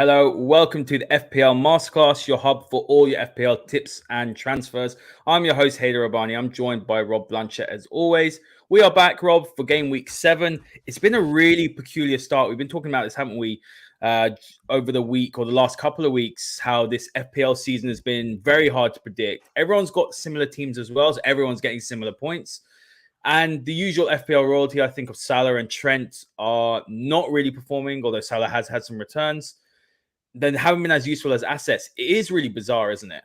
Hello, welcome to the FPL Masterclass, your hub for all your FPL tips and transfers. I'm your host, Haider Rubbani. I'm joined by Rob Blanchette as always. We are back, Rob, for game week 7. It's been a really peculiar start. We've been talking about this, haven't we, over the week or the last couple of weeks, how this FPL season has been very hard to predict. Everyone's got similar teams as well, so everyone's getting similar points. And the usual FPL royalty, I think, of Salah and Trent are not really performing, although Salah has had some returns. Then haven't been as useful as assets. It is really bizarre, isn't it?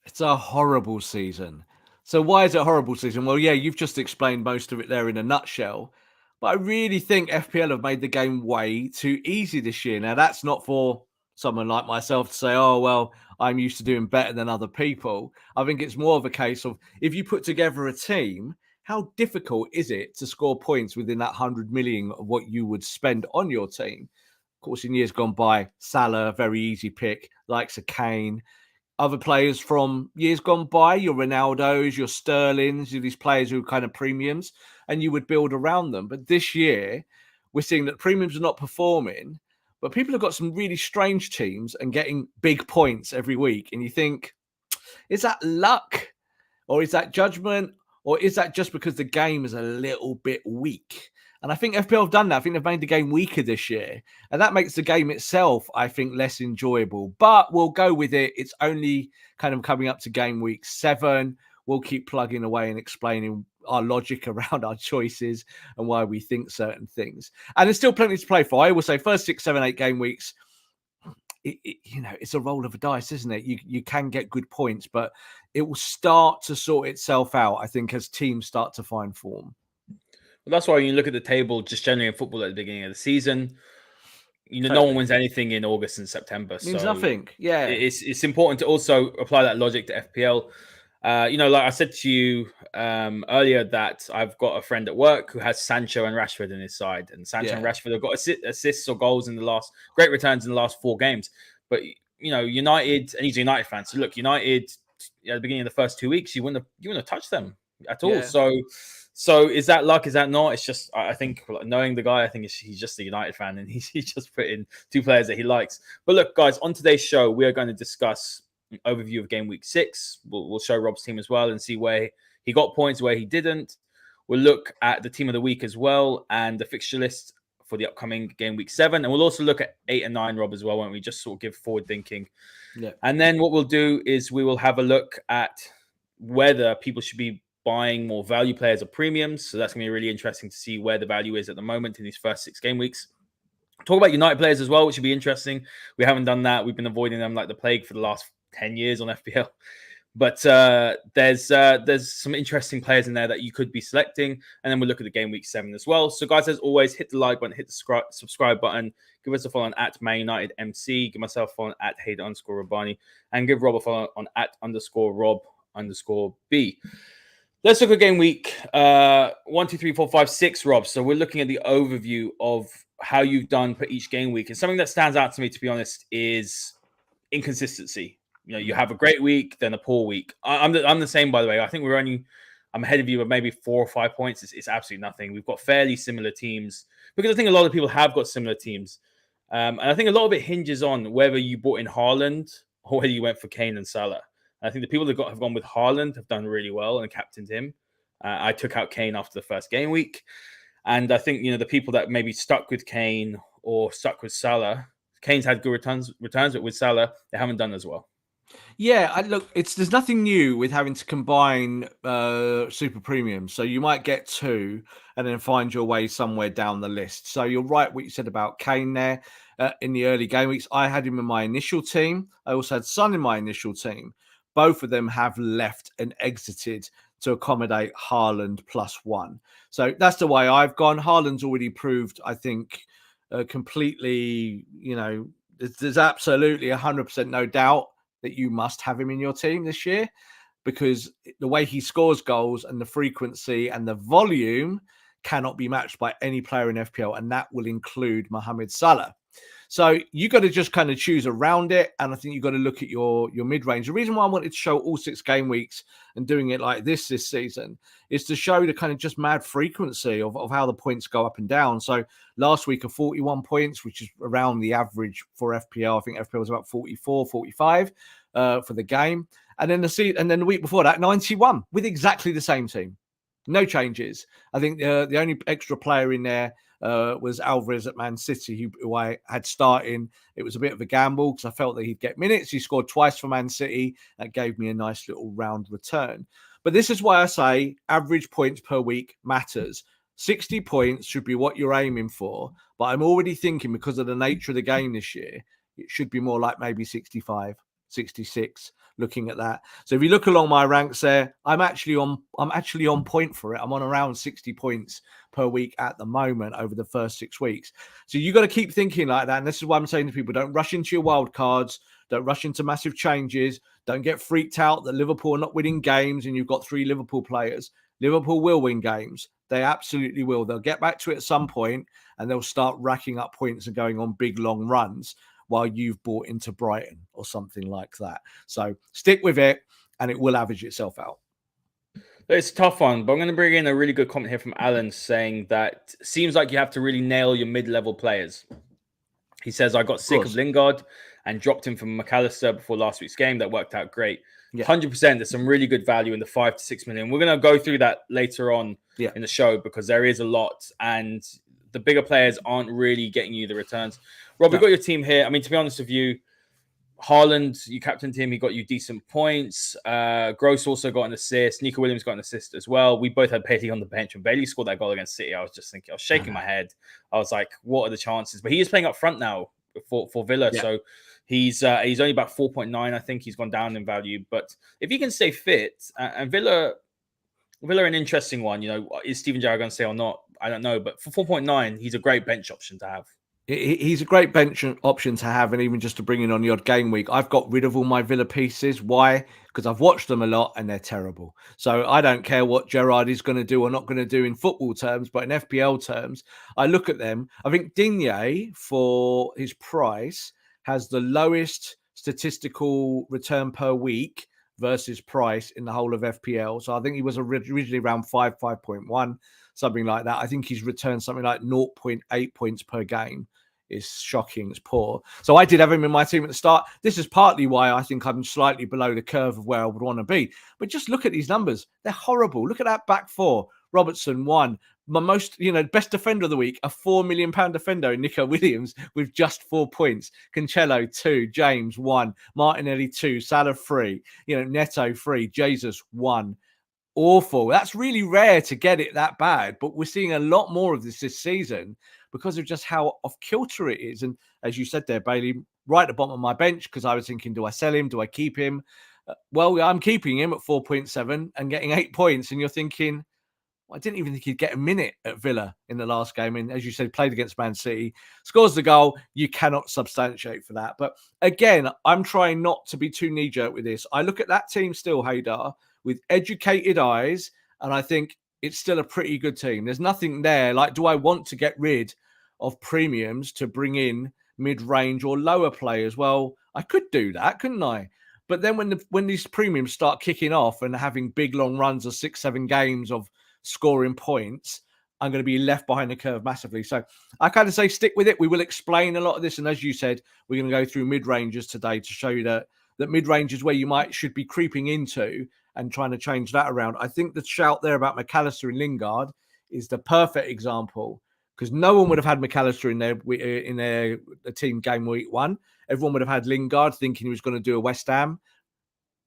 It's a horrible season. So why is it a horrible season? Well, yeah, you've just explained most of it there in a nutshell. But I really think FPL have made the game way too easy this year. Now, that's not for someone like myself to say, oh, well, I'm used to doing better than other people. I think it's more of a case of if you put together a team, how difficult is it to score points within that 100 million of what you would spend on your team? Of course, in years gone by, Salah, very easy pick, likes of Kane. Other players from years gone by, your Ronaldos, your Sterlings, these players who are kind of premiums, and you would build around them. But this year, we're seeing that premiums are not performing, but people have got some really strange teams and getting big points every week. And you think, is that luck? Or is that judgment? Or is that just because the game is a little bit weak? And I think FPL have done that. I think they've made the game weaker this year. And that makes the game itself, I think, less enjoyable. But we'll go with it. It's only kind of coming up to game week 7. We'll keep plugging away and explaining our logic around our choices and why we think certain things. And there's still plenty to play for. I will say first 6, 7, 8 game weeks, it's a roll of a dice, isn't it? You can get good points, but it will start to sort itself out, I think, as teams start to find form. Well, that's why when you look at the table, just generally in football at the beginning of the season, no one wins anything in August and September. Means so nothing. Yeah. It's important to also apply that logic to FPL. Like I said to you earlier, that I've got a friend at work who has Sancho and Rashford in his side, and Sancho and Rashford have got assists or goals in the last great returns in the last 4 games. But United, and he's a United fan, so look, United at the beginning of the first 2 weeks, you wouldn't have touched them at all. So is that luck? Is that not? It's just, I think, knowing the guy, I think he's just a United fan, and he's just put in 2 players that he likes. But look, guys, on today's show, we are going to discuss an overview of game week 6. We'll show Rob's team as well and see where he got points, where he didn't. We'll look at the team of the week as well and the fixture list for the upcoming game week 7. And we'll also look at 8 and 9, Rob, as well, won't we? Just sort of give forward thinking. Yeah. And then what we'll do is we will have a look at whether people should be buying more value players or premiums. So that's going to be really interesting to see where the value is at the moment in these first 6 game weeks. Talk about United players as well, which should be interesting. We haven't done that. We've been avoiding them like the plague for the last 10 years on FPL. But there's some interesting players in there that you could be selecting. And then we'll look at the game week 7 as well. So guys, as always, hit the like button, hit the subscribe button. Give us a follow on at Man United MC. Give myself a follow on at Haider_Rubbani. And give Rob a follow on at _Rob_B. Let's look at game week 1, 2, 3, 4, 5, 6, Rob. So we're looking at the overview of how you've done for each game week. And something that stands out to me, to be honest, is inconsistency. You have a great week, then a poor week. I'm the same, by the way. I think I'm ahead of you with maybe 4 or 5 points. It's absolutely nothing. We've got fairly similar teams because I think a lot of people have got similar teams. And I think a lot of it hinges on whether you bought in Haaland or whether you went for Kane and Salah. I think the people that have gone with Haaland have done really well and captained him. I took out Kane after the first game week. And I think, the people that maybe stuck with Kane or stuck with Salah, Kane's had good returns, but with Salah, they haven't done as well. Yeah, there's nothing new with having to combine super premiums. So you might get 2 and then find your way somewhere down the list. So you're right what you said about Kane there in the early game weeks. I had him in my initial team. I also had Son in my initial team. Both of them have left and exited to accommodate Haaland +1. So that's the way I've gone. Haaland's already proved, I think, completely, there's absolutely 100% no doubt that you must have him in your team this year because the way he scores goals and the frequency and the volume cannot be matched by any player in FPL, and that will include Mohamed Salah. So you got to just kind of choose around it. And I think you've got to look at your mid-range. The reason why I wanted to show all 6 game weeks and doing it like this season is to show the kind of just mad frequency of how the points go up and down. So last week of 41 points, which is around the average for FPL. I think FPL was about 44, 45 for the game. And then the week before that, 91 with exactly the same team. No changes. I think the only extra player in there was Alvarez at Man City, who I had starting. It was a bit of a gamble because I felt that he'd get minutes. He scored twice for Man City. That gave me a nice little round return. But this is why I say average points per week matters. 60 points should be what you're aiming for. But I'm already thinking, because of the nature of the game this year, it should be more like maybe 65, 66, looking at that. So if you look along my ranks there, I'm actually on point for it. I'm on around 60 points per week at the moment over the first 6 weeks. So you got to keep thinking like that. And this is why I'm saying to people, don't rush into your wild cards. Don't rush into massive changes. Don't get freaked out that Liverpool are not winning games and you've got 3 Liverpool players. Liverpool will win games. They absolutely will. They'll get back to it at some point and they'll start racking up points and going on big, long runs while you've bought into Brighton or something like that. So stick with it and it will average itself out. It's a tough one, but I'm going to bring in a really good comment here from Alan saying that it seems like you have to really nail your mid-level players. He says, I got sick of Lingard and dropped him from McAllister before last week's game. That worked out great. 100%. There's some really good value in the 5 to 6 million. We're going to go through that later on in the show because there is a lot and the bigger players aren't really getting you the returns. Rob, we've got your team here. I mean, to be honest with you, Haaland, you captained him. He got you decent points. Gross also got an assist. Nico Williams got an assist as well. We both had Bailey on the bench. When Bailey scored that goal against City, I was just thinking, I was shaking my head. I was like, what are the chances? But he is playing up front now for Villa. Yeah. So he's only about 4.9. I think he's gone down in value. But if he can stay fit, and Villa are an interesting one. You know, is Steven Gerrard going to stay or not? I don't know. But for 4.9, he's a great bench option to have. He's a great bench option to have, and even just to bring in on the odd game week. I've got rid of all my Villa pieces. Why? Because I've watched them a lot and they're terrible. So I don't care what Gerrard is going to do or not going to do in football terms, but in FPL terms, I look at them. I think Digne, for his price, has the lowest statistical return per week versus price in the whole of FPL. So I think he was originally around 5.1, something like that. I think he's returned something like 0.8 points per game. Is shocking. It's poor. So I did have him in my team at the start. This is partly why I think I'm slightly below the curve of where I would want to be. But just look at these numbers. They're horrible. Look at that back four. Robertson, 1. My most, best defender of the week, a £4 million defender in Nico Williams with just 4 points. Cancelo, 2. James, 1. Martinelli, 2. Salah, 3. Neto, 3. Jesus, 1. Awful. That's really rare to get it that bad, but we're seeing a lot more of this season because of just how off kilter it is. And as you said there, Bailey, right at the bottom of my bench, because I was thinking, do I sell him? Do I keep him? Well, I'm keeping him at 4.7 and getting 8 points. And you're thinking, I didn't even think he'd get a minute at Villa in the last game. And as you said, played against Man City, scores the goal. You cannot substantiate for that. But again, I'm trying not to be too knee-jerk with this. I look at that team still, Haider, with educated eyes, and I think it's still a pretty good team. There's nothing there. Like, do I want to get rid of premiums to bring in mid-range or lower players? Well, I could do that, couldn't I? But then when these premiums start kicking off and having big long runs of 6-7 games of scoring points, I'm going to be left behind the curve massively. So I kind of say stick with it. We will explain a lot of this. And as you said, we're going to go through mid-ranges today to show you that mid-range is where you should be creeping into and trying to change that around. I think the shout there about McAllister and Lingard is the perfect example, because no one would have had McAllister in their team game week 1. Everyone would have had Lingard thinking he was going to do a West Ham.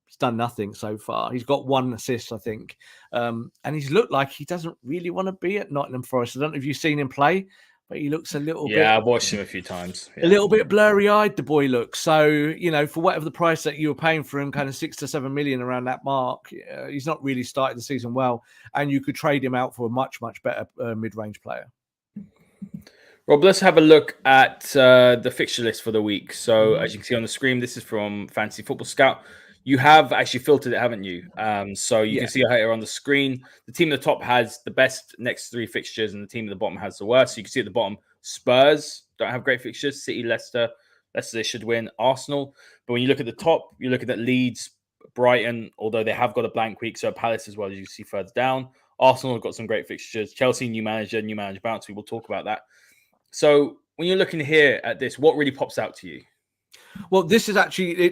He's done nothing so far. He's got 1 assist, I think. And he's looked like he doesn't really want to be at Nottingham Forest. I don't know if you've seen him play, but he looks a little bit... Yeah, I've watched him a few times. Yeah. A little bit blurry-eyed, the boy looks. So, for whatever the price that you were paying for him, kind of 6 to 7 million around that mark, he's not really started the season well. And you could trade him out for a much, much better mid-range player. Rob, let's have a look at the fixture list for the week. So, as you can see on the screen, this is from Fantasy Football Scout. You have actually filtered it, haven't you? So you can Yeah. see here on the screen, the team at the top has the best next 3 fixtures, and the team at the bottom has the worst. So you can see at the bottom, Spurs don't have great fixtures. City, Leicester, they should win. Arsenal, but when you look at the top, you're looking at Leeds, Brighton, although they have got a blank week. So Palace as well, as you can see further down. Arsenal have got some great fixtures. Chelsea, new manager bounce. We will talk about that. So when you're looking here at this, what really pops out to you? Well, this is actually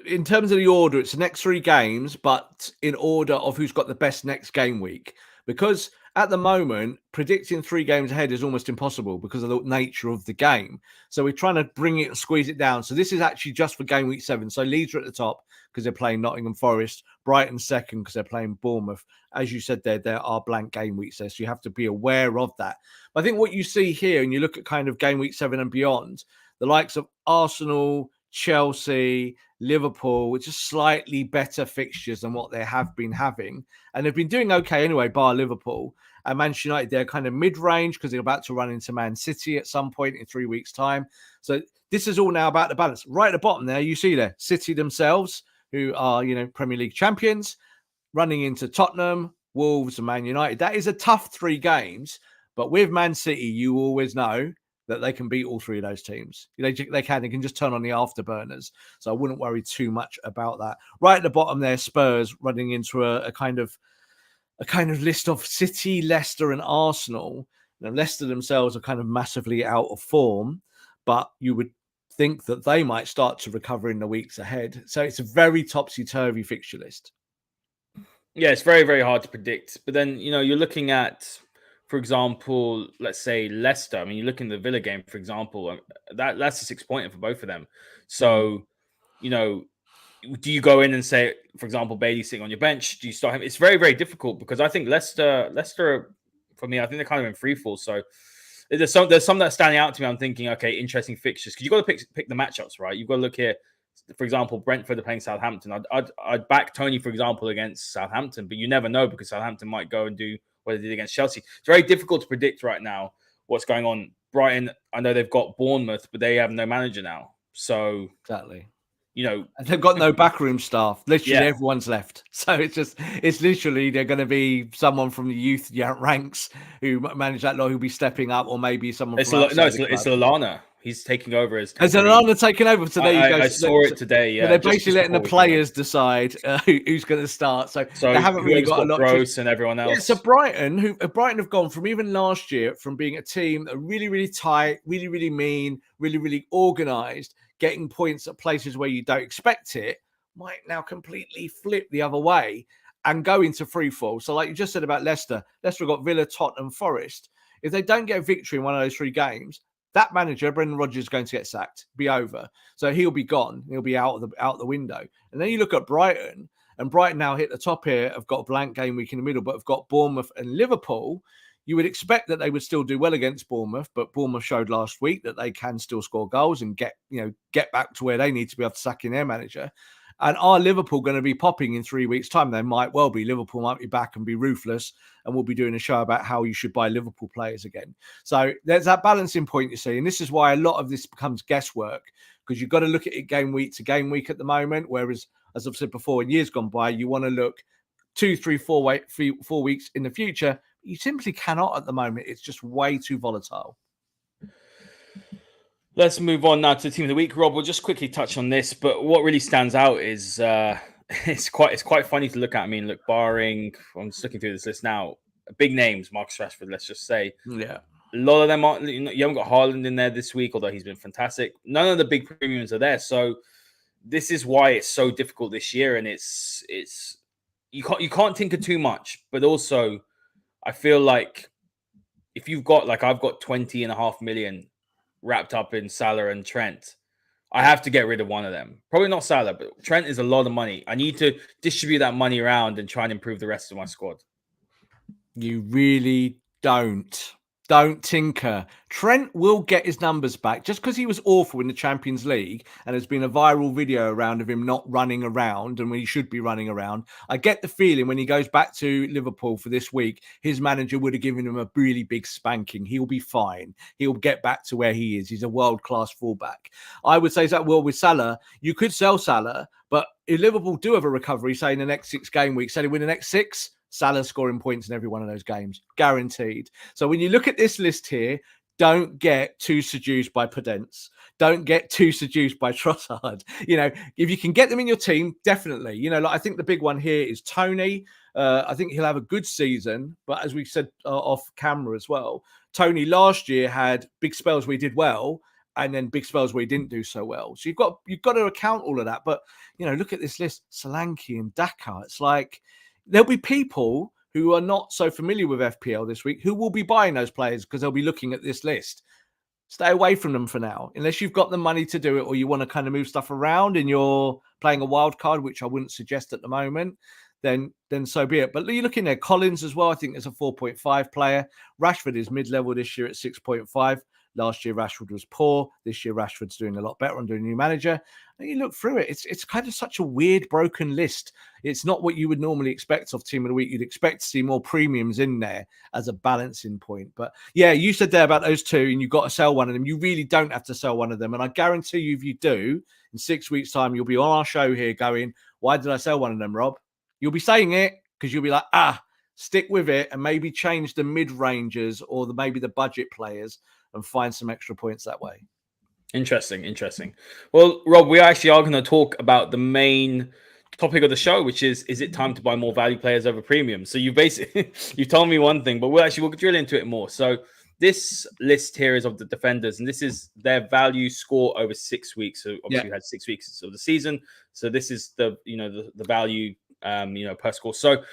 in terms of the order, it's the next 3 games, but in order of who's got the best next game week. Because at the moment, predicting 3 games ahead is almost impossible because of the nature of the game. So we're trying to bring it and squeeze it down. So this is actually just for game week 7. So Leeds are at the top because they're playing Nottingham Forest, Brighton second because they're playing Bournemouth. As you said, there are blank game weeks there, so you have to be aware of that. But I think what you see here, and you look at kind of game week 7 and beyond, the likes of Arsenal, Chelsea, Liverpool, which are slightly better fixtures than what they have been having. And they've been doing okay anyway, bar Liverpool. And Manchester United, they're kind of mid-range because they're about to run into Man City at some point in 3 weeks' time. So this is all now about the balance. Right at the bottom there, you see there, City themselves, who are, Premier League champions, running into Tottenham, Wolves and Man United. That is a tough 3 games. But with Man City, you always know that they can beat all 3 of those teams. They can just turn on the afterburners. So I wouldn't worry too much about that. Right at the bottom there, Spurs running into a kind of list of City, Leicester and Arsenal. Now, Leicester themselves are kind of massively out of form, but you would think that they might start to recover in the weeks ahead. So it's a very topsy-turvy fixture list. Yeah, it's very, very hard to predict. But then, you're looking at, for example, let's say Leicester. I mean, you look in the Villa game, for example, that's a 6-pointer for both of them. So, do you go in and say, for example, Bailey sitting on your bench? Do you start him? It's very, very difficult because I think Leicester, for me, I think they're kind of in free fall. So there's some that's standing out to me. I'm thinking, okay, interesting fixtures because you've got to pick the matchups, right? You've got to look here. For example, Brentford are playing Southampton. I'd back Tony, for example, against Southampton, but you never know because Southampton might go and do what they did against Chelsea. It's very difficult to predict right now what's going on. Brighton, I know they've got Bournemouth, but they have no manager now. So exactly. They've got no backroom staff. Literally, everyone's left. So it's literally they're going to be someone from the youth ranks who manage that lot who'll be stepping up, or maybe someone. It's Lallana. He's taking over as. Has Lallana taken over? So there you go. I saw it today. Yeah, they're basically letting the players decide who's going to start. So they haven't really got a lot. Gross and everyone else. Yeah, so Brighton have gone from even last year from being a team that are really, really tight, really, really mean, really, really organised, getting points at places where you don't expect it, might now completely flip the other way and go into free fall. So like you just said about Leicester have got Villa, Tottenham, Forest. If they don't get a victory in one of those 3 games, that manager, Brendan Rodgers, is going to get sacked, be over. So he'll be gone. He'll be out the window. And then you look at Brighton, and Brighton now hit the top here, have got a blank game week in the middle, but have got Bournemouth and Liverpool. You would expect that they would still do well against Bournemouth, but Bournemouth showed last week that they can still score goals and get back to where they need to be after sacking their manager. And are Liverpool going to be popping in 3 weeks' time? They might well be. Liverpool might be back and be ruthless, and we'll be doing a show about how you should buy Liverpool players again. So there's that balancing point, you see. And this is why a lot of this becomes guesswork, because you've got to look at it game week to game week at the moment. Whereas, as I've said before, in years gone by, you want to look 2, 3, 4 weeks in the future. You simply cannot at the moment. It's just way too volatile. Let's move on now to the team of the week. Rob, we'll just quickly touch on this, but what really stands out is it's quite funny to look at. I mean, look, barring, I'm just looking through this list now, big names, Marcus Rashford, let's just say. Yeah. A lot of them are, you haven't got Haaland in there this week, although he's been fantastic. None of the big premiums are there. So this is why it's so difficult this year. And it's you can't tinker too much, but also I feel like if you've got, like I've got 20.5 million wrapped up in Salah and Trent, I have to get rid of one of them. Probably not Salah, but Trent is a lot of money. I need to distribute that money around and try and improve the rest of my squad. You really don't. Don't tinker. Trent will get his numbers back just because he was awful in the Champions League and there's been a viral video around of him not running around and when he should be running around. I get the feeling when he goes back to Liverpool for this week, his manager would have given him a really big spanking. He'll be fine. He'll get back to where he is. He's a world-class fullback. I would say that, well, with Salah, you could sell Salah, but if Liverpool do have a recovery, say in the next 6 game weeks, say they win the next 6, Salah scoring points in every one of those games, guaranteed. So when you look at this list here, don't get too seduced by Podence. Don't get too seduced by Trossard. If you can get them in your team, definitely. I think the big one here is Tony. I think he'll have a good season, but as we said off camera as well, Tony last year had big spells where he did well, and then big spells where he didn't do so well. So you've got to account all of that. But look at this list: Solanke and Daka. It's like, there'll be people who are not so familiar with FPL this week who will be buying those players because they'll be looking at this list. Stay away from them for now, unless you've got the money to do it or you want to kind of move stuff around and you're playing a wild card, which I wouldn't suggest at the moment. Then so be it. But you're looking there, Collins as well. I think there's a 4.5 player. Rashford is mid-level this year at 6.5. Last year, Rashford was poor. This year, Rashford's doing a lot better under a new manager. And you look through it, it's kind of such a weird, broken list. It's not what you would normally expect of Team of the Week. You'd expect to see more premiums in there as a balancing point. But yeah, you said there about those two, and you've got to sell one of them. You really don't have to sell one of them. And I guarantee you, if you do, in 6 weeks' time, you'll be on our show here going, why did I sell one of them, Rob? You'll be saying it because you'll be like, stick with it and maybe change the mid-rangers or maybe the budget players and find some extra points that way. Interesting. Well, Rob, we actually are going to talk about the main topic of the show, which is it time to buy more value players over premium? So you basically, you told me one thing, but we'll drill into it more. So this list here is of the defenders, and this is their value score over 6 weeks. So obviously we had 6 weeks of the season. So this is the value, per score. So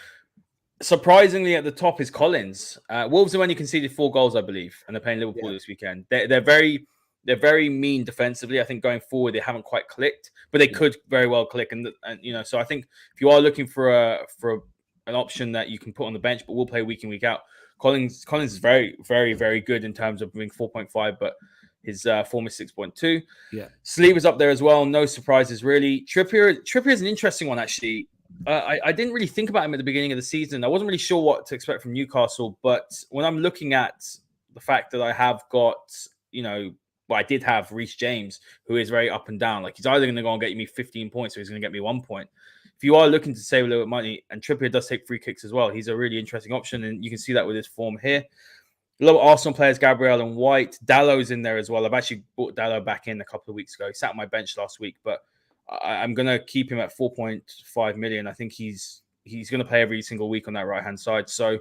surprisingly, at the top is Collins. Wolves have only conceded 4 goals, I believe, and they're playing Liverpool this weekend. They're very mean defensively. I think going forward they haven't quite clicked, but they could very well click. And so I think if you are looking for an option that you can put on the bench, but will play week in week out, Collins is very, very, very good in terms of being 4.5, but his form is 6.2. Yeah, Saliba's up there as well. No surprises really. Trippier is an interesting one actually. I didn't really think about him at the beginning of the season. I wasn't really sure what to expect from Newcastle, but when I'm looking at the fact that I have got, I did have Reece James, who is very up and down. Like, he's either going to go and get me 15 points or he's going to get me 1 point. If you are looking to save a little bit of money, and Trippier does take free kicks as well, he's a really interesting option, and you can see that with his form here. A lot of Arsenal players, Gabriel and White. Dallow's in there as well. I've actually brought Dallow back in a couple of weeks ago. He sat on my bench last week, but I'm going to keep him at 4.5 million. I think he's going to play every single week on that right-hand side. So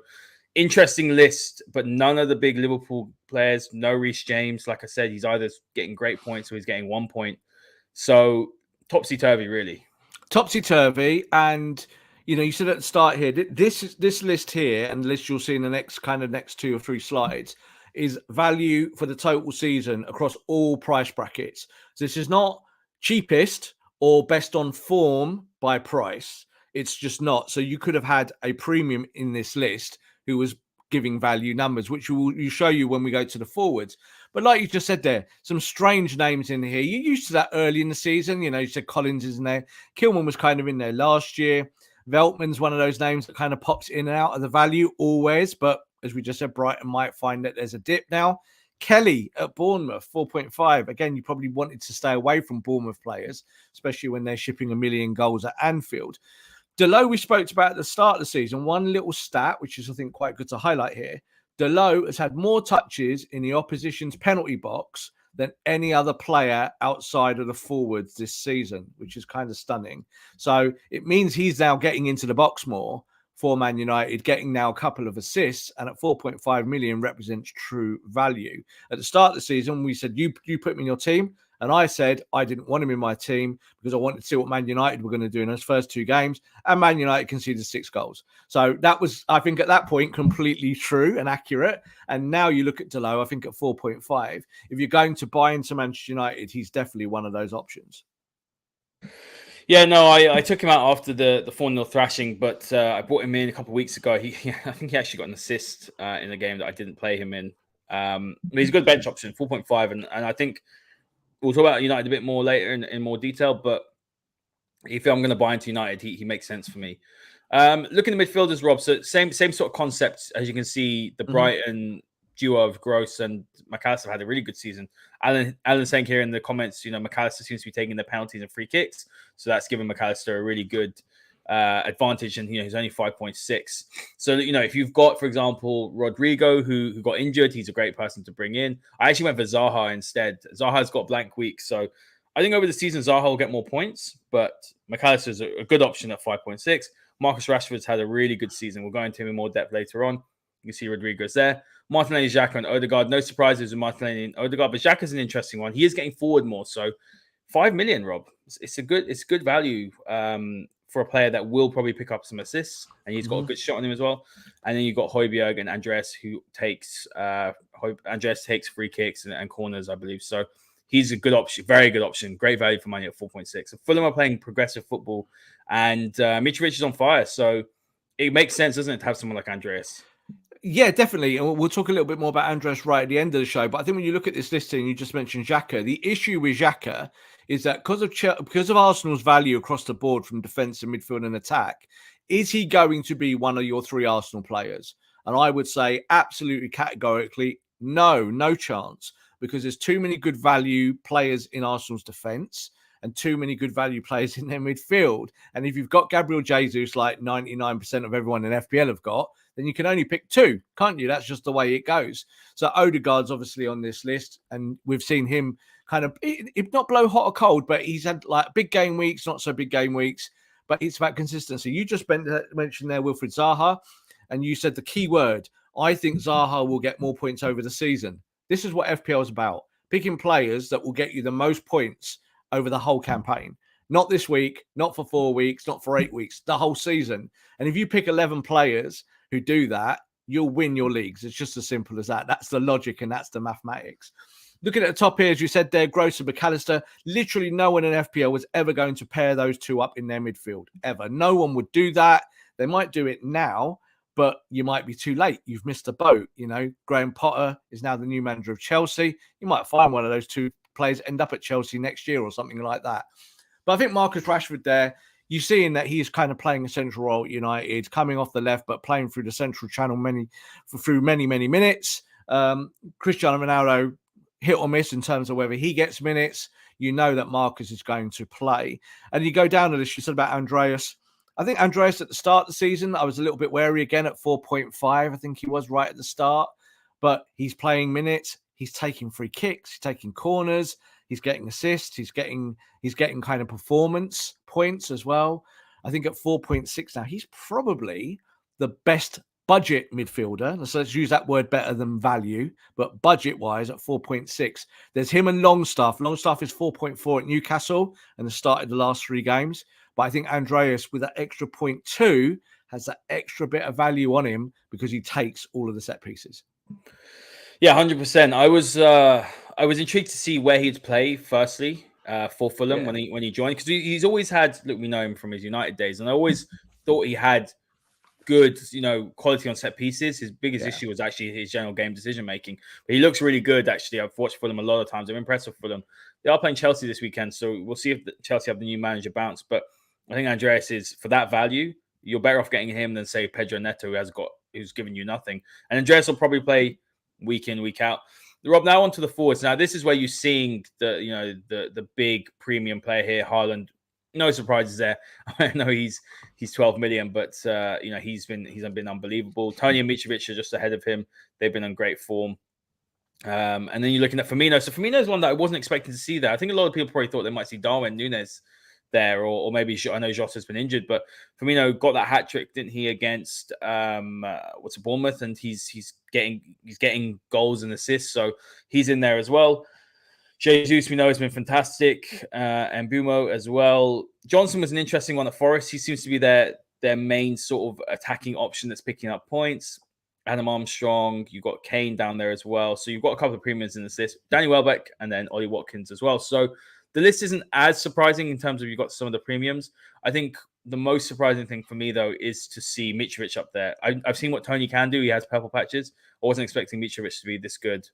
interesting list, but none of the big Liverpool players. No Reece James. Like I said, he's either getting great points or he's getting 1 point. So topsy-turvy, really. Topsy-turvy. And, you said at the start here, this list here, and the list you'll see in the next 2 or 3 slides, is value for the total season across all price brackets. So this is not cheapest or best on form by price. It's just not. So you could have had a premium in this list who was giving value numbers, which will show you when we go to the forwards. But like you just said there, some strange names in here. You're used to that early in the season. You said Collins is in there. Kilman was kind of in there last year. Veltman's one of those names that kind of pops in and out of the value always. But as we just said, Brighton might find that there's a dip now. Kelly at Bournemouth, 4.5. Again, you probably wanted to stay away from Bournemouth players, especially when they're shipping 1 million goals at Anfield. Dalot, we spoke about at the start of the season. One little stat, which is, I think, quite good to highlight here. Dalot has had more touches in the opposition's penalty box than any other player outside of the forwards this season, which is kind of stunning. So it means he's now getting into the box more for Man United, getting now a couple of assists, and at 4.5 million represents true value. At the start of the season, we said, you put me in your team, and I said I didn't want him in my team because I wanted to see what Man United were going to do in those first 2 games, and Man United conceded 6 goals. So that was, I think, at that point, completely true and accurate. And now you look at Dalot, I think at 4.5. If you're going to buy into Manchester United, he's definitely one of those options. Yeah, no, I took him out after the 4-0 thrashing, but I brought him in a couple of weeks ago. I think he actually got an assist in a game that I didn't play him in. But he's a good bench option, 4.5. And I think we'll talk about United a bit more later in more detail. But if I'm going to buy into United, he makes sense for me. Looking at midfielders, Rob, so same sort of concept. As you can see, the Brighton duo of Gross and McAllister had a really good season. Alan saying here in the comments, McAllister seems to be taking the penalties and free kicks. So that's given McAllister a really good advantage. And, he's only 5.6. So, if you've got, for example, Rodrigo, who got injured, he's a great person to bring in. I actually went for Zaha instead. Zaha's got blank weeks. So I think over the season, Zaha will get more points, but McAllister is a good option at 5.6. Marcus Rashford's had a really good season. We'll go into him in more depth later on. You can see Rodrigo's there. Martinelli, Xhaka, and Odegaard. No surprises with Martinelli and Odegaard, but Xhaka's an interesting one. He is getting forward more. So 5 million, Rob. It's a good value for a player that will probably pick up some assists, and he's got a good shot on him as well. And then you've got Højbjerg and Andreas, who takes free kicks and corners, I believe. So he's a good option, very good option, great value for money at 4.6. So Fulham are playing progressive football, and Mitrovic is on fire. So it makes sense, doesn't it, to have someone like Andreas? Yeah, definitely. And we'll talk a little bit more about Andreas right at the end of the show. But I think when you look at this listing, you just mentioned Xhaka. The issue with Xhaka is that because of Arsenal's value across the board from defence and midfield and attack, is he going to be one of your 3 Arsenal players? And I would say absolutely categorically, no chance. Because there's too many good value players in Arsenal's defence and too many good value players in their midfield. And if you've got Gabriel Jesus, like 99% of everyone in FPL have got, then you can only pick 2, can't you? That's just the way it goes. So Odegaard's obviously on this list, and we've seen him kind of, if not blow hot or cold, but he's had like big game weeks, not so big game weeks, but it's about consistency. You just mentioned there Wilfried Zaha, and you said the key word. I think Zaha will get more points over the season. This is what FPL is about. Picking players that will get you the most points over the whole campaign. Not this week, not for 4 weeks, not for 8 weeks, the whole season. And if you pick 11 players who do that, you'll win your leagues. It's just as simple as that. That's the logic and that's the mathematics. Looking at the top here, as you said there, Gross and McAllister, literally no one in FPL was ever going to pair those 2 up in their midfield, ever. No one would do that. They might do it now, but you might be too late. You've missed a boat. Graham Potter is now the new manager of Chelsea. You might find one of those 2 players end up at Chelsea next year or something like that. But I think Marcus Rashford there, you're seeing that he's kind of playing a central role at United, coming off the left, but playing through the central channel through many minutes. Cristiano Ronaldo, hit or miss in terms of whether he gets minutes. You know that Marcus is going to play. And you go down to this, you said about Andreas. I think Andreas at the start of the season, I was a little bit wary again at 4.5. I think he was right at the start, but he's playing minutes. He's taking free kicks. He's taking corners. He's getting assists. He's getting kind of performance points as well. I think at 4.6 now, he's probably the best budget midfielder. So let's use that word better than value, but budget-wise at 4.6. There's him and Longstaff. Longstaff is 4.4 at Newcastle and has started the last 3 games. But I think Andreas, with that extra 0.2, has that extra bit of value on him because he takes all of the set pieces. Yeah, 100%. I was intrigued to see where he'd play firstly for Fulham when he joined, because he's always had, look, we know him from his United days, and I always thought he had good, quality on set pieces. His biggest issue was actually his general game decision making. But he looks really good, actually. I've watched Fulham a lot of times. I'm impressed with Fulham. They are playing Chelsea this weekend, so we'll see if Chelsea have the new manager bounce. But I think Andreas is, for that value, you're better off getting him than, say, Pedro Neto, who's given you nothing. And Andreas will probably play week in, week out. Rob, now onto the forwards. Now, this is where you're seeing the big premium player here, Haaland. No surprises there. I know he's 12 million, but he's been unbelievable. Tony and Mitrovic are just ahead of him. They've been on great form. And then you're looking at Firmino. So Firmino's one that I wasn't expecting to see there. I think a lot of people probably thought they might see Darwin Núñez there, or maybe I know Jota's been injured, but Firmino got that hat trick, didn't he, against Bournemouth, and he's getting goals and assists, so he's in there as well. Jesus, we know, has been fantastic, and Bumo as well. Johnson was an interesting one at Forest. He seems to be their main sort of attacking option that's picking up points. Adam Armstrong, you've got Kane down there as well, so you've got a couple of premiums in this list. Danny Welbeck and then Ollie Watkins as well. So the list isn't as surprising in terms of you've got some of the premiums. I think the most surprising thing for me, though, is to see Mitrovic up there. I've seen what Tony can do. He has purple patches. I wasn't expecting Mitrovic to be this good,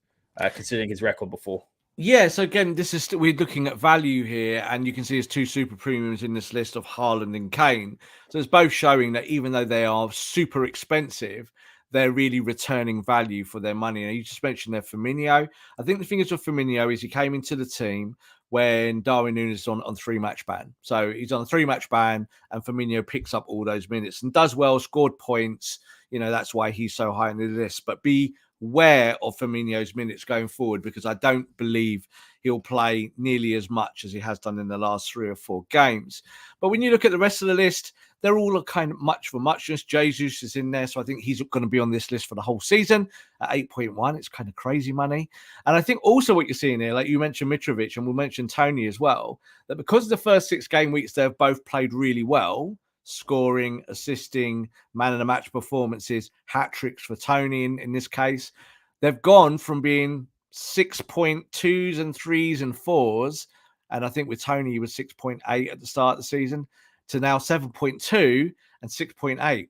considering his record before. Yeah, so again, we're looking at value here, and you can see there's two super premiums in this list of Haaland and Kane. So it's both showing that even though they are super expensive, they're really returning value for their money. And you just mentioned there Firmino. I think the thing is with Firmino is he came into the team when Darwin Núñez is on 3-match ban. So he's on a 3-match ban, and Firmino picks up all those minutes and does well, scored points. That's why he's so high on the list. But beware of Firmino's minutes going forward, because I don't believe he'll play nearly as much as he has done in the last 3 or 4 games. But when you look at the rest of the list, they're all kind of much for muchness. Jesus is in there, so I think he's going to be on this list for the whole season at 8.1. It's kind of crazy money. And I think also what you're seeing here, like you mentioned Mitrovic, and we'll mention Tony as well, that because of the first 6 game weeks, they've both played really well, scoring, assisting, man of the match performances, hat-tricks for Tony in this case. They've gone from being 6.2s and 3s and 4s, and I think with Tony he was 6.8 at the start of the season, to now 7.2 and 6.8.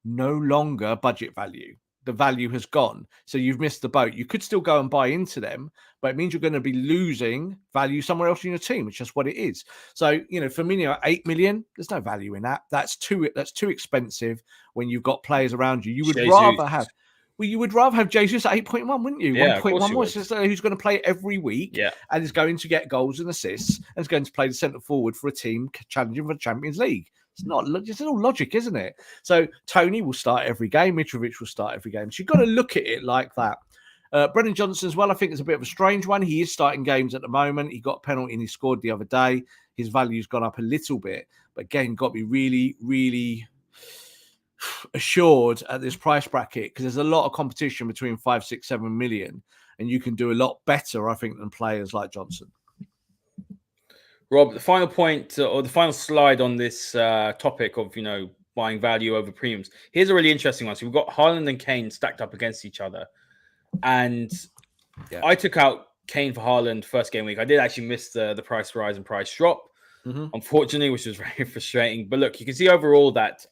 No longer budget value. The value has gone. So you've missed the boat. You could still go and buy into them, but it means you're going to be losing value somewhere else in your team, which is just what it is. So, Firmino at 8 million, there's no value in that. That's too expensive when you've got players around you. You would rather have... Well, you would rather have Jesus at 8.1, wouldn't you? Yeah, 1.1 more. Who's going to play every week and is going to get goals and assists and is going to play the centre forward for a team challenging for the Champions League. It's all logic, isn't it? So Tony will start every game. Mitrovic will start every game. So you've got to look at it like that. Brennan Johnson as well, I think, is a bit of a strange one. He is starting games at the moment. He got a penalty and he scored the other day. His value's gone up a little bit. But again, got to be really, really assured at this price bracket, because there's a lot of competition between 5, 6, 7 million, and you can do a lot better, I think, than players like Johnson. Rob, the final point or the final slide on this topic of buying value over premiums. Here's a really interesting one. So we've got Haaland and Kane stacked up against each other, and I took out Kane for Haaland first game week. I did actually miss the price rise and price drop, unfortunately, which was very frustrating. But look, you can see overall that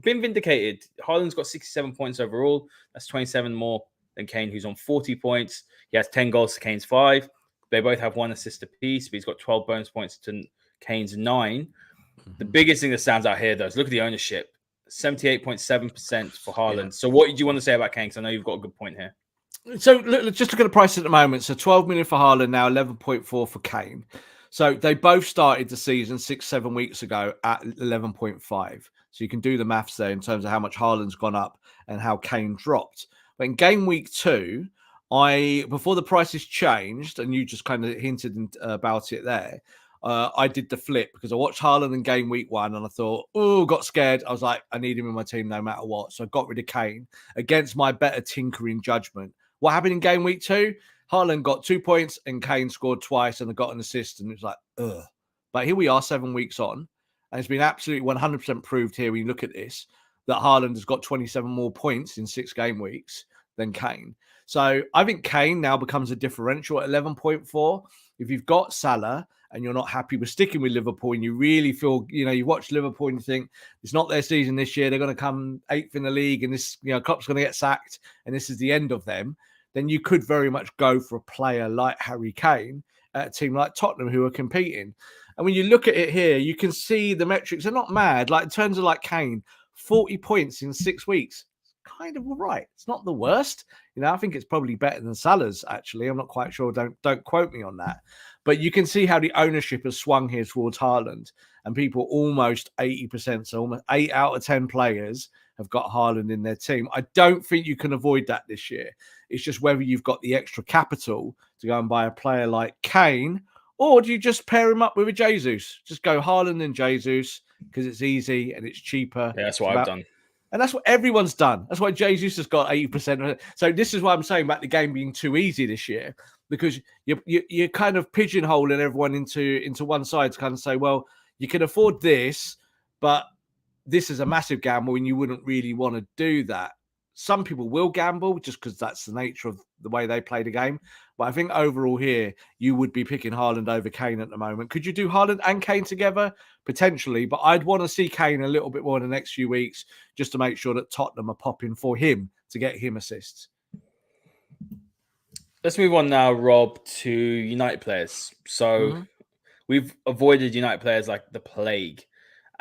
been vindicated. Haaland's got 67 points overall. That's 27 more than Kane, who's on 40 points. He has 10 goals to Kane's 5. They both have 1 assist apiece, but he's got 12 bonus points to Kane's 9. The biggest thing that stands out here, though, is look at the ownership. 78.7% for Haaland. Yeah. So what do you want to say about Kane? Because I know you've got a good point here. So just look at the price at the moment. So 12 million for Haaland now, 11.4 for Kane. So they both started the season 6-7 weeks ago at 11.5. So you can do the maths there in terms of how much Haaland's gone up and how Kane dropped. But in game week 2, before the prices changed, and you just kind of hinted about it there, I did the flip because I watched Haaland in game week 1 and I thought, got scared. I was like, I need him in my team no matter what. So I got rid of Kane against my better tinkering judgment. What happened in game week 2? Haaland got 2 points and Kane scored twice and I got an assist, and it was like, ugh. But here we are 7 weeks on. And it's been absolutely 100% proved here when you look at this, that Haaland has got 27 more points in 6 game weeks than Kane. So I think Kane now becomes a differential at 11.4. If you've got Salah and you're not happy with sticking with Liverpool and you really feel, you watch Liverpool and you think it's not their season this year, they're going to come 8th in the league and this, Klopp's going to get sacked and this is the end of them, then you could very much go for a player like Harry Kane at a team like Tottenham who are competing. And when you look at it here, you can see the metrics are not mad. Like in terms of like Kane, 40 points in 6 weeks. Kind of all right. It's not the worst. I think it's probably better than Salah's, actually. I'm not quite sure. Don't quote me on that. But you can see how the ownership has swung here towards Haaland. And people almost 80%, so almost 8 out of 10 players have got Haaland in their team. I don't think you can avoid that this year. It's just whether you've got the extra capital to go and buy a player like Kane, or do you just pair him up with a Jesus? Just go Haaland and Jesus because it's easy and it's cheaper. Yeah, that's what I've done. And that's what everyone's done. That's why Jesus has got 80%. So this is why I'm saying about the game being too easy this year, because you're kind of pigeonholing everyone into one side to kind of say, well, you can afford this, but this is a massive gamble and you wouldn't really want to do that. Some people will gamble just because that's the nature of the way they play the game. But I think overall here, you would be picking Haaland over Kane at the moment. Could you do Haaland and Kane together? Potentially, but I'd want to see Kane a little bit more in the next few weeks just to make sure that Tottenham are popping for him to get him assists. Let's move on now, Rob, to United players. So we've avoided United players like the plague.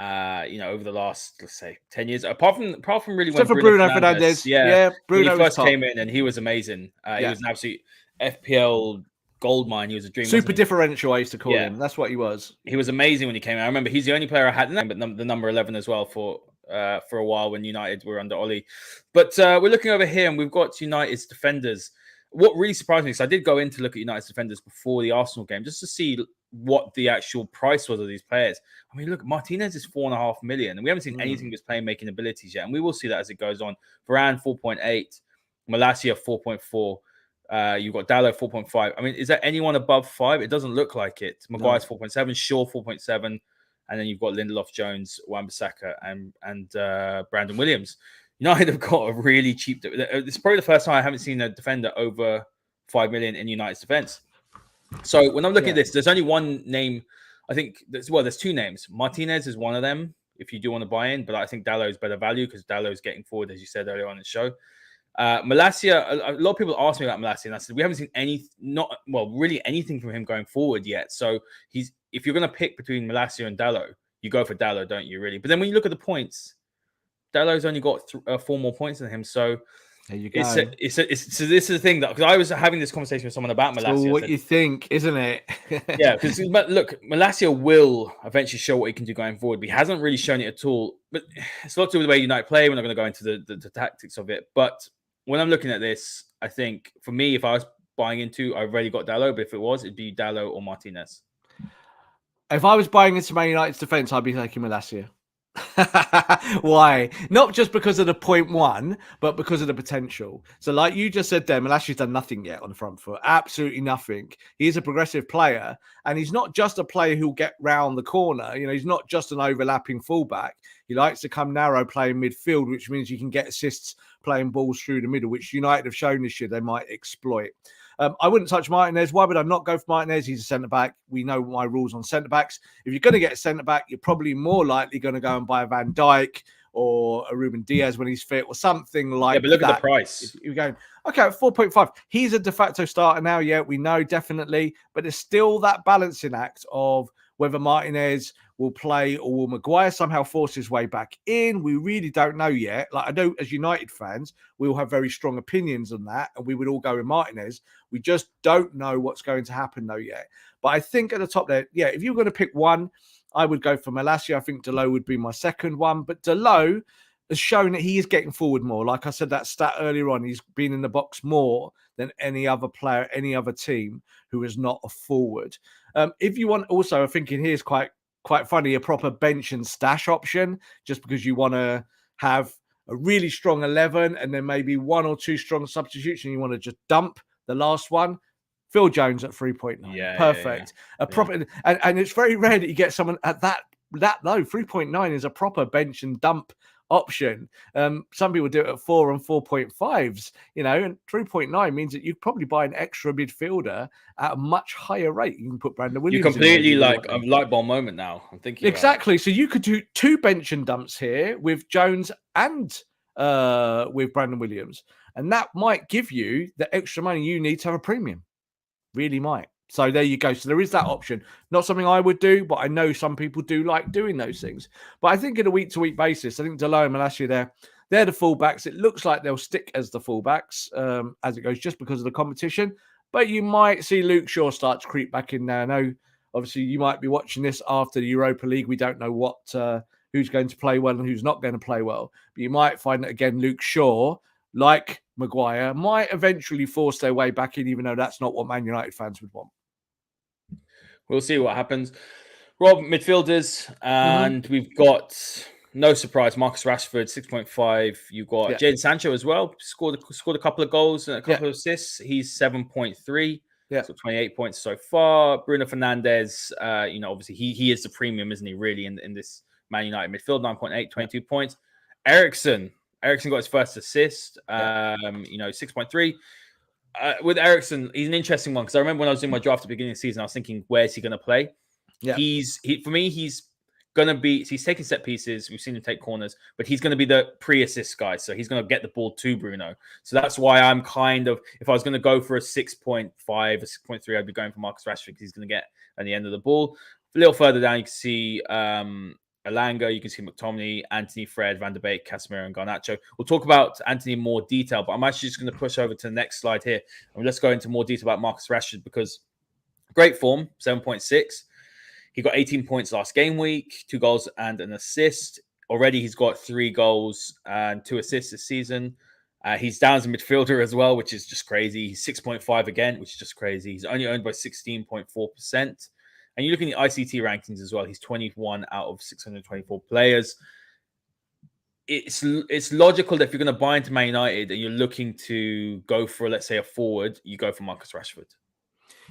Over the last, let's say, 10 years, apart from really when Bruno Fernandes. Yeah, Bruno when he first came in and he was amazing. He was an absolute FPL goldmine. He was a dream. Super differential, I used to call him. That's what he was. He was amazing when he came in. I remember he's the only player I had, but the number 11 as well for a while when United were under Ollie. But we're looking over here and we've got United's defenders. What really surprised me, because I did go in to look at United's defenders before the Arsenal game just to see what the actual price was of these players. I mean, look, Martinez is 4.5 million, and we haven't seen anything of his playmaking abilities yet, and we will see that as it goes on. Varane 4.8, Malacia 4.4. You've got Dalot 4.5. I mean, is there anyone above 5? It doesn't look like it. Maguire's 4.7, Shaw 4.7, and then you've got Lindelof, Jones, Wan-Bissaka, and Brandon Williams. United have got a really cheap. It's probably the first time I haven't seen a defender over 5 million in United's defense. So when I'm looking at this, there's only one name. I think there's two names. Martinez is one of them if you do want to buy in, but I think Dalot is better value because Dalot is getting forward, as you said earlier on the show. Malacia, a lot of people asked me about Malacia, and I said we haven't seen really anything from him going forward yet. So if you're going to pick between Malacia and Dalot, you go for Dalot, don't you? Really? But then when you look at the points, Dalot's only got 4 more points than him. So there you go. So this is the thing that, because I was having this conversation with someone about Malacia. So what you think, isn't it? Yeah, because look, Malacia will eventually show what he can do going forward. But he hasn't really shown it at all. But it's a lot to do with the way United play. We're not going to go into the tactics of it. But when I'm looking at this, I think for me, if I was buying into, I've already got Dalot. But if it was, it'd be Dalot or Martinez. If I was buying into Man United's defense, I'd be taking Malacia. Why? Not just because of the 0.1, but because of the potential. So like you just said there, Malacia's done nothing yet on the front foot. Absolutely nothing. He is a progressive player, and he's not just a player who'll get round the corner. He's not just an overlapping fullback. He likes to come narrow playing midfield, which means you can get assists playing balls through the middle, which United have shown this year they might exploit. I wouldn't touch Martinez. Why would I not go for Martinez? He's a centre-back. We know my rules on centre-backs. If you're going to get a centre-back, you're probably more likely going to go and buy a Van Dijk or a Ruben Diaz when he's fit or something like that. Yeah, but look at the price. If you're going, okay, at 4.5. He's a de facto starter now. Yeah, we know, definitely. But there's still that balancing act of whether Martinez will play or will Maguire somehow force his way back in. We really don't know yet. Like, I know as United fans, we all have very strong opinions on that, and we would all go with Martinez. We just don't know what's going to happen though yet. But I think at the top there, yeah, if you're going to pick one, I would go for Malacia. I think Dalot would be my second one. But Dalot has shown that he is getting forward more. Like I said, that stat earlier on, he's been in the box more than any other player, any other team who is not a forward. If you want, also, I'm thinking here's quite funny, a proper bench and stash option, just because you want to have a really strong 11 and then maybe one or two strong substitutes and you want to just dump the last one. Phil Jones at 3.9. Yeah, perfect. Yeah. A proper, and it's very rare that you get someone at that low. 3.9 is a proper bench and dump option. Some people do it at 4 and 4.5s, and 3.9 means that you probably buy an extra midfielder at a much higher rate. You can put Brandon Williams. You completely like a light bulb moment now. I'm thinking exactly. So you could do 2 bench and dumps here with Jones and with Brandon Williams, and that might give you the extra money you need to have a premium. Really might. So there you go. So there is that option. Not something I would do, but I know some people do like doing those things. But I think on a week-to-week basis, I think Dalot and Malacia they're the fullbacks. It looks like they'll stick as the fullbacks as it goes, just because of the competition. But you might see Luke Shaw start to creep back in there. I know, obviously, you might be watching this after the Europa League. We don't know who's going to play well and who's not going to play well. But you might find that, again, Luke Shaw, like Maguire, might eventually force their way back in, even though that's not what Man United fans would want. We'll see what happens. Rob, midfielders, and we've got, no surprise, Marcus Rashford, 6.5. You've got Jadon Sancho as well, scored a couple of goals and a couple of assists. He's 7.3. Yeah. So 28 points so far. Bruno Fernandes, obviously he is the premium, isn't he, really, in this Man United midfield, 9.8, 22 points. Eriksen, Eriksen got his first assist. 6.3. With Eriksen, he's an interesting one because I remember when I was doing my draft at the beginning of the season, I was thinking, where's he going to play? Yeah. For me, he's going to be. He's taking set pieces. We've seen him take corners, but he's going to be the pre-assist guy. So he's going to get the ball to Bruno. So that's why I'm kind of, if I was going to go for a 6.5, a 6.3, I'd be going for Marcus Rashford because he's going to get at the end of the ball. A little further down, you can see Elanga, you can see McTominay, Anthony, Fred, Van der Beek, Casemiro, and Garnacho. We'll talk about Anthony in more detail, but I'm actually just going to push over to the next slide here. And let's go into more detail about Marcus Rashford because great form, 7.6. He got 18 points last game week, 2 goals and an assist. Already he's got 3 goals and 2 assists this season. He's down as a midfielder as well, which is just crazy. He's 6.5 again, which is just crazy. He's only owned by 16.4%. And you look in the ICT rankings as well. He's 21 out of 624 players. It's logical that if you're going to buy into Man United and you're looking to go for, let's say, a forward, you go for Marcus Rashford.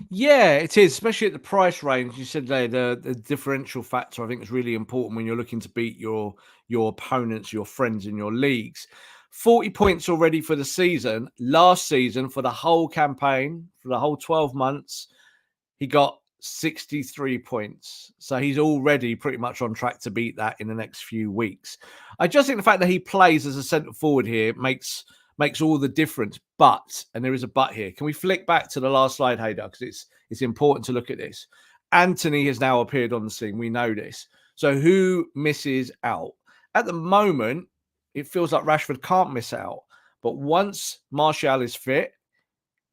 Yeah, it is, especially at the price range. You said there the differential factor, I think, is really important when you're looking to beat your opponents, your friends in your leagues. 40 points already for the season. Last season, for the whole campaign, for the whole 12 months, he got 63 points. So he's already pretty much on track to beat that in the next few weeks. I just think the fact that he plays as a centre forward here makes all the difference. But, and there is a but here. Can we flick back to the last slide, Haider? Because it's important to look at this. Anthony has now appeared on the scene. We know this. So who misses out? At the moment, it feels like Rashford can't miss out. But once Martial is fit,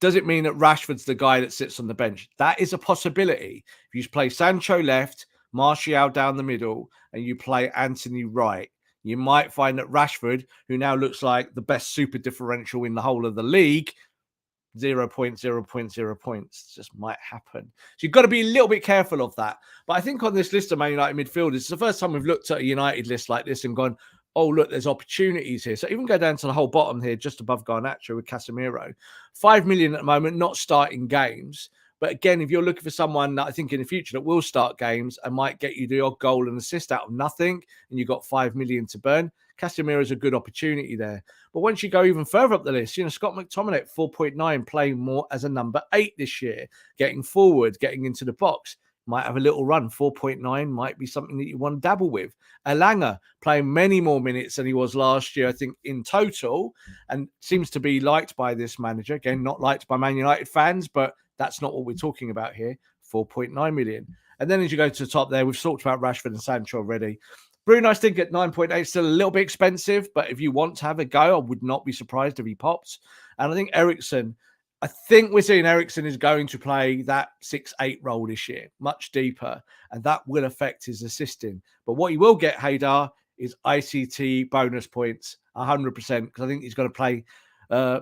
does it mean that Rashford's the guy that sits on the bench? That is a possibility. If you play Sancho left, Martial down the middle, and you play Anthony right, you might find that Rashford, who now looks like the best super differential in the whole of the league, 0.0 points, just might happen. So you've got to be a little bit careful of that. But I think on this list of Man United midfielders, it's the first time we've looked at a United list like this and gone, oh, look, there's opportunities here. So even go down to the whole bottom here, just above Garnacho with Casemiro. 5 million at the moment, not starting games. But again, if you're looking for someone that I think in the future that will start games and might get you the odd goal and assist out of nothing, and you've got 5 million to burn, Casemiro is a good opportunity there. But once you go even further up the list, Scott McTominay, 4.9, playing more as a number 8 this year, getting forward, getting into the box. Might have a little run. 4.9 might be something that you want to dabble with. Elanga playing many more minutes than he was last year, I think, in total, and seems to be liked by this manager. Again, not liked by Man United fans, but that's not what we're talking about here. 4.9 million. And then as you go to the top there, we've talked about Rashford and Sancho already. Bruno, I think at 9.8, still a little bit expensive, but if you want to have a go, I would not be surprised if he pops. And I think Eriksen, I think we're seeing Eriksen is going to play that 6-8 role this year, much deeper, and that will affect his assisting. But what you will get, Haider, is ICT bonus points, 100%, because I think he's going to play,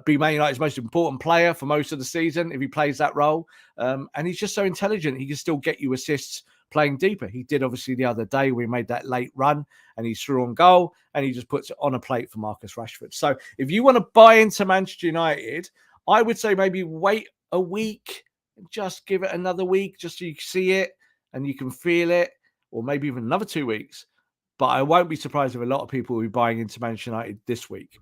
be Man United's most important player for most of the season if he plays that role. And he's just so intelligent. He can still get you assists playing deeper. He did obviously the other day. We made that late run and he's through on goal and he just puts it on a plate for Marcus Rashford. So if you want to buy into Manchester United, I would say maybe wait a week, just give it another week, just so you can see it and you can feel it, or maybe even another 2 weeks. But I won't be surprised if a lot of people will be buying into Manchester United this week.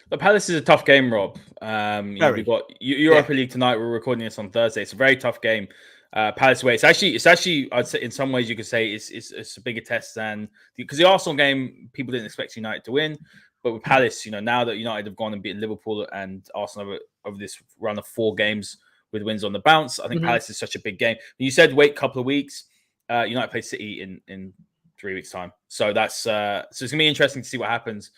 The Palace is a tough game, Rob. We've got Europa League tonight. We're recording this on Thursday. It's a very tough game. Palace away. It's actually. I'd say in some ways you could say it's a bigger test than because the Arsenal game people didn't expect United to win, but with Palace, now that United have gone and beaten Liverpool and Arsenal over this run of 4 games with wins on the bounce, I think Palace is such a big game. You said wait a couple of weeks. United play City in 3 weeks' time, so that's so it's gonna be interesting to see what happens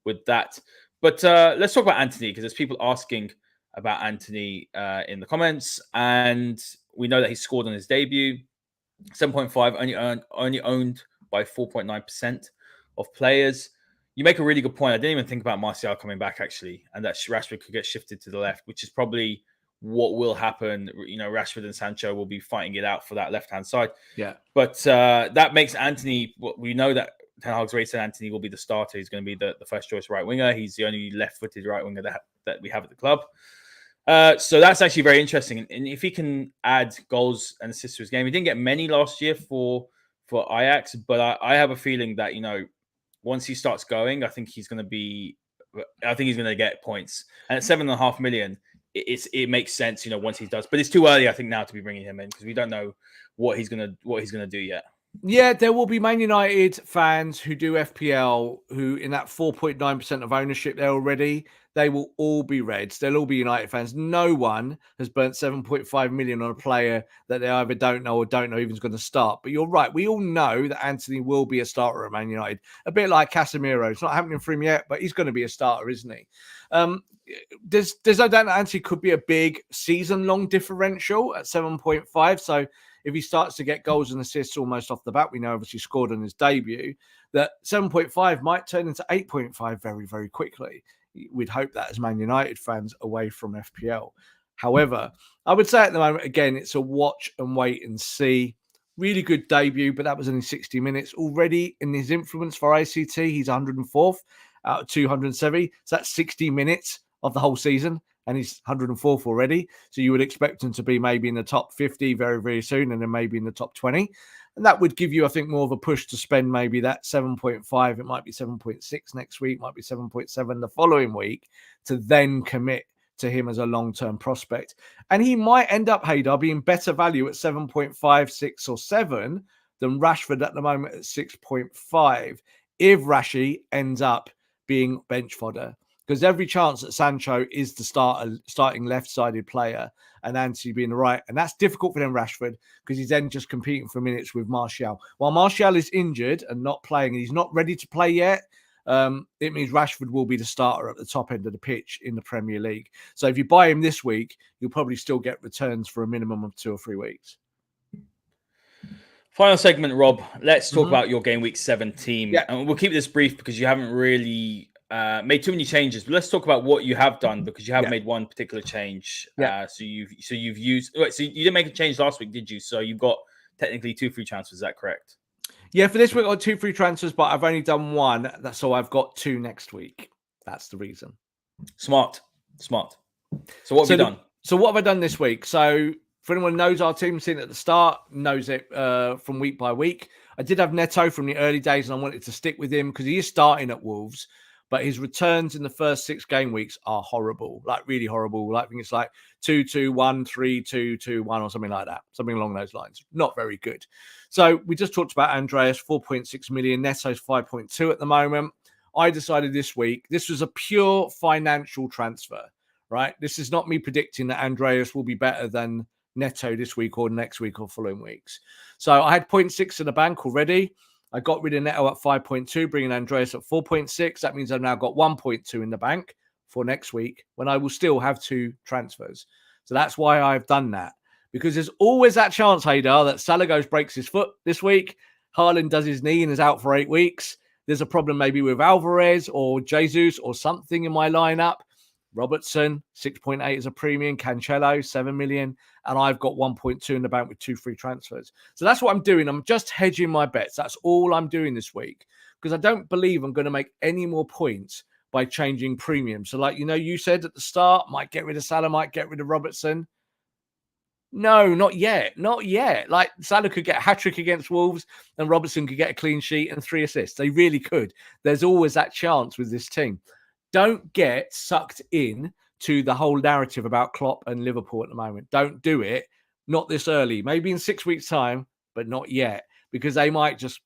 with that. But let's talk about Anthony because there's people asking about Anthony in the comments, and we know that he scored on his debut. 7.5 only owned by 4.9% of players. You make a really good point. I didn't even think about Martial coming back actually, and that Rashford could get shifted to the left, which is probably what will happen. Rashford and Sancho will be fighting it out for that left-hand side. Yeah, but that makes Anthony. We know that Ten Hag's race and Anthony will be the starter. He's going to be the first choice right winger. He's the only left-footed right winger that we have at the club. So that's actually very interesting. And if he can add goals and assists to his game, he didn't get many last year for Ajax, but I have a feeling that, once he starts going, I think he's going to get points. And at 7.5 million, it makes sense, once he does. But it's too early, I think, now to be bringing him in because we don't know what he's gonna do yet. Yeah, there will be Man United fans who do FPL who, in that 4.9% of ownership there already, they will all be Reds. They'll all be United fans. No one has burnt 7.5 million on a player that they either don't know or don't know even is going to start. But you're right. We all know that Anthony will be a starter at Man United. A bit like Casemiro. It's not happening for him yet, but he's going to be a starter, isn't he? There's no doubt that Anthony could be a big season-long differential at 7.5. So if he starts to get goals and assists almost off the bat, we know obviously scored on his debut, that 7.5 might turn into 8.5 very, very quickly. We'd hope that as Man United fans away from FPL. However, I would say at the moment, again, it's a watch and wait and see. Really good debut, but that was only 60 minutes. Already in his influence for ACT, he's 104th out of 270. So that's 60 minutes of the whole season. And he's 104th already. So you would expect him to be maybe in the top 50 very, very soon, and then maybe in the top 20. And that would give you, I think, more of a push to spend maybe that 7.5. It might be 7.6 next week, might be 7.7 the following week, to then commit to him as a long-term prospect. And he might end up, Haider, being better value at 7.5, 6 or 7 than Rashford at the moment at 6.5 if Rashi ends up being bench fodder. Because every chance that Sancho is the starting left-sided player and Anthony being the right. And that's difficult for them, Rashford, because he's then just competing for minutes with Martial. While Martial is injured and not playing, and he's not ready to play yet, it means Rashford will be the starter at the top end of the pitch in the Premier League. So if you buy him this week, you'll probably still get returns for a minimum of 2 or 3 weeks. Final segment, Rob. Let's talk about your Game Week 7 team. Yeah. And we'll keep this brief because you haven't really made too many changes, but let's talk about what you have done because you have made one particular change. So you've used. So you didn't make a change last week, did you? So you've got technically 2 free transfers. Is that correct? Yeah, for this week I got 2 free transfers, but I've only done 1. So I've got 2 next week. That's the reason. Smart. So what have you done? So what have I done this week? So for anyone who knows our team, seen it at the start, knows it from week by week. I did have Neto from the early days, and I wanted to stick with him because he is starting at Wolves. But his returns in the first 6 game weeks are horrible, like really horrible. Like I think it's like 2-2-1, 3-2-2-1 or something like that. Something along those lines. Not very good. So we just talked about Andreas, 4.6 million. Neto's 5.2 at the moment. I decided this week, this was a pure financial transfer, right? This is not me predicting that Andreas will be better than Neto this week or next week or following weeks. So I had 0.6 in the bank already. I got rid of Neto at 5.2, bringing Andreas at 4.6. That means I've now got 1.2 in the bank for next week when I will still have 2 transfers. So that's why I've done that. Because there's always that chance, Haider, that Salah breaks his foot this week. Haaland does his knee and is out for 8 weeks. There's a problem maybe with Alvarez or Jesus or something in my lineup. Robertson, 6.8 as a premium. Cancelo, 7 million. And I've got 1.2 in the bank with 2 free transfers. So that's what I'm doing. I'm just hedging my bets. That's all I'm doing this week. Because I don't believe I'm going to make any more points by changing premium. So like, you said at the start, might get rid of Salah, might get rid of Robertson. No, not yet. Not yet. Like Salah could get a hat-trick against Wolves and Robertson could get a clean sheet and 3 assists. They really could. There's always that chance with this team. Don't get sucked in to the whole narrative about Klopp and Liverpool at the moment. Don't do it. Not this early. Maybe in 6 weeks' time, but not yet. Because they might just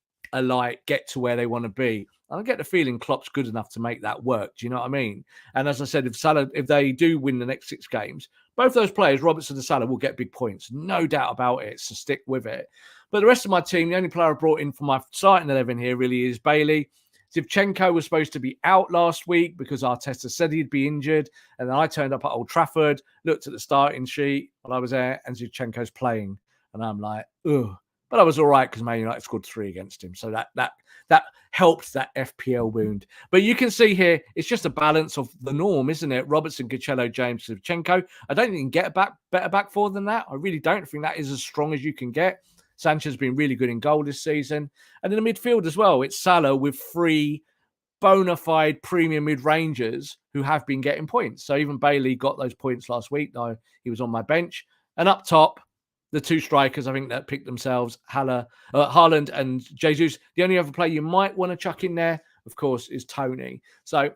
get to where they want to be. I get the feeling Klopp's good enough to make that work. Do you know what I mean? And as I said, if they do win the next 6 games, both those players, Robertson and Salah, will get big points. No doubt about it. So stick with it. But the rest of my team, the only player I brought in for my starting 11 here really is Bailey. Zinchenko was supposed to be out last week because Arteta said he'd be injured. And then I turned up at Old Trafford, looked at the starting sheet while I was there, and Zinchenko's playing. And I'm like, ugh. But I was all right because Man United scored 3 against him. So that helped that FPL wound. But you can see here, it's just a balance of the norm, isn't it? Robertson, Cancelo, James, Zinchenko. I don't think you can get a better back four than that. I really don't think that is as strong as you can get. Sancho's been really good in goal this season. And in the midfield as well, it's Salah with 3 bona fide premium mid-rangers who have been getting points. So even Bailey got those points last week, though he was on my bench. And up top, the 2 strikers, I think, that picked themselves, Haaland and Jesus. The only other player you might want to chuck in there, of course, is Tony. So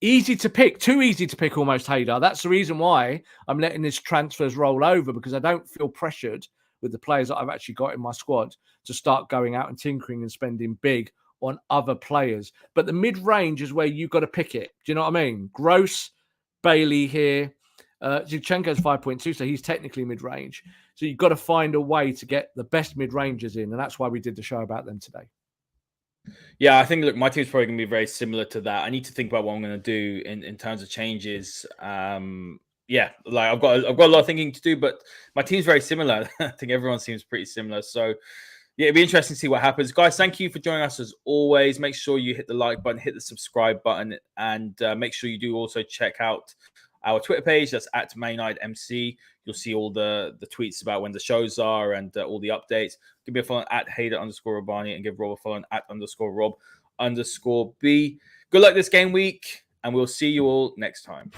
easy to pick, too easy to pick almost, Haider. That's the reason why I'm letting this transfers roll over, because I don't feel pressured with the players that I've actually got in my squad to start going out and tinkering and spending big on other players. But the mid-range is where you've got to pick it. Do you know what I mean? Gross, Bailey here. Zinchenko's 5.2, so he's technically mid-range. So you've got to find a way to get the best mid-rangers in, and that's why we did the show about them today. Yeah, I think, look, my team's probably going to be very similar to that. I need to think about what I'm going to do in terms of changes. Yeah, like I've got a lot of thinking to do, but my team's very similar. I think everyone seems pretty similar. So yeah, it'd be interesting to see what happens. Guys, thank you for joining us as always. Make sure you hit the like button, hit the subscribe button, and make sure you do also check out our Twitter page. That's at ManUnitedMC. You'll see all the tweets about when the shows are and all the updates. Give me a follow at Haider_Rubbani and give Rob a follow at _Rob_B. Good luck this game week, and we'll see you all next time.